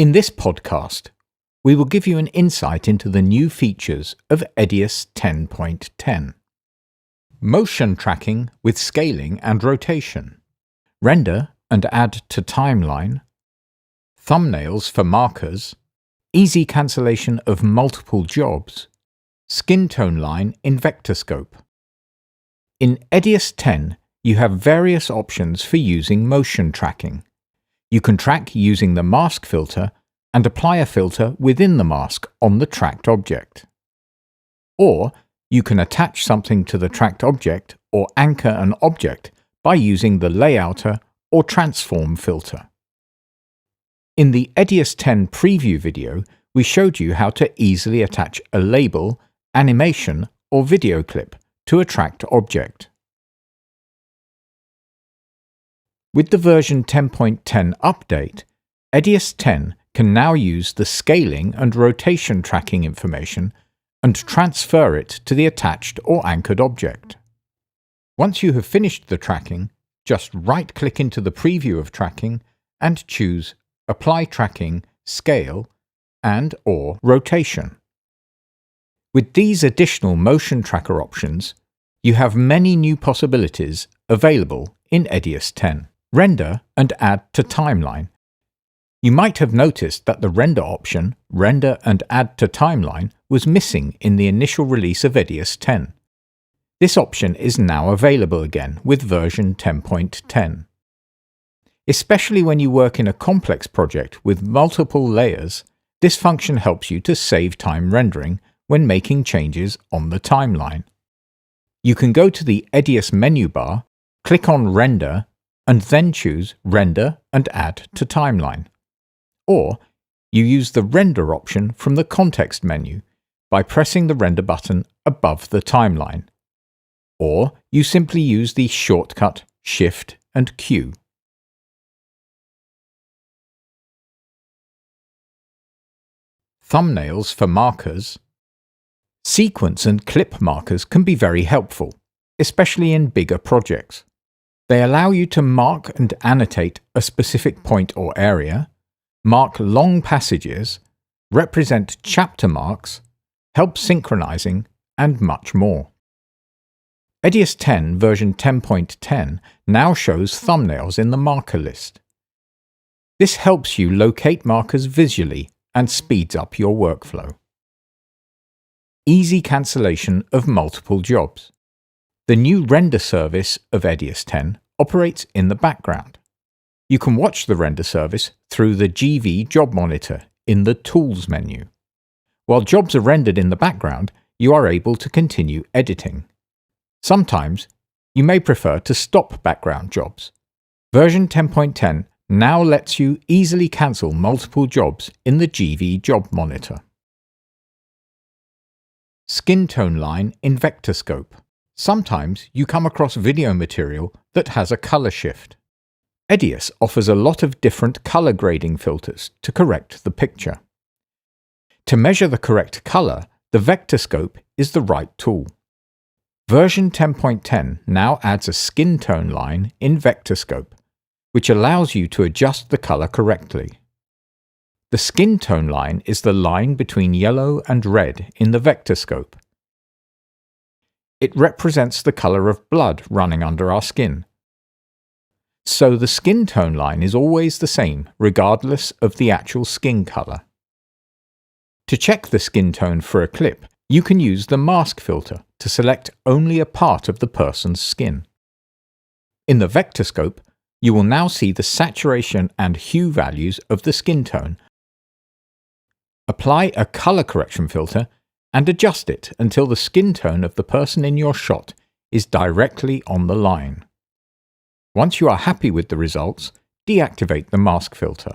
In this podcast, we will give you an insight into the new features of EDIUS 10.10. Motion tracking with scaling and rotation, render and add to timeline, thumbnails for markers, easy cancellation of multiple jobs, skin tone line in Vectorscope. In EDIUS 10, you have various options for using motion tracking. You can track using the mask filter and apply a filter within the mask on the tracked object. Or you can attach something to the tracked object or anchor an object by using the layouter or transform filter. In the EDIUS 10 preview video, we showed you how to easily attach a label, animation, or video clip to a tracked object. With the version 10.10 update, EDIUS 10 can now use the scaling and rotation tracking information and transfer it to the attached or anchored object. Once you have finished the tracking, just right-click into the preview of tracking and choose Apply Tracking, Scale, and/or Rotation. With these additional motion tracker options, you have many new possibilities available in EDIUS 10. Render and add to timeline. You might have noticed that the render option, Render and add to timeline, was missing in the initial release of EDIUS 10. This option is now available again with version 10.10. Especially when you work in a complex project with multiple layers, this function helps you to save time rendering when making changes on the timeline. You can go to the EDIUS menu bar, click on Render, and then choose Render and add to timeline. Or you use the Render option from the context menu by pressing the Render button above the timeline. Or you simply use the shortcut Shift and Q. Thumbnails for markers. Sequence and clip markers can be very helpful, especially in bigger projects. They allow you to mark and annotate a specific point or area, mark long passages, represent chapter marks, help synchronizing, and much more. EDIUS 10 version 10.10 now shows thumbnails in the marker list. This helps you locate markers visually and speeds up your workflow. Easy cancellation of multiple jobs. The new render service of EDIUS 10 operates in the background. You can watch the render service through the GV Job Monitor in the Tools menu. While jobs are rendered in the background, you are able to continue editing. Sometimes, you may prefer to stop background jobs. Version 10.10 now lets you easily cancel multiple jobs in the GV Job Monitor. Skin tone line in Vectorscope. Sometimes you come across video material that has a color shift. EDIUS offers a lot of different color grading filters to correct the picture. To measure the correct color, the Vectorscope is the right tool. Version 10.10 now adds a skin tone line in Vectorscope, which allows you to adjust the color correctly. The skin tone line is the line between yellow and red in the Vectorscope. It represents the color of blood running under our skin. So the skin tone line is always the same, regardless of the actual skin color. To check the skin tone for a clip, you can use the mask filter to select only a part of the person's skin. In the Vectorscope, you will now see the saturation and hue values of the skin tone. Apply a color correction filter and adjust it until the skin tone of the person in your shot is directly on the line. Once you are happy with the results, deactivate the mask filter.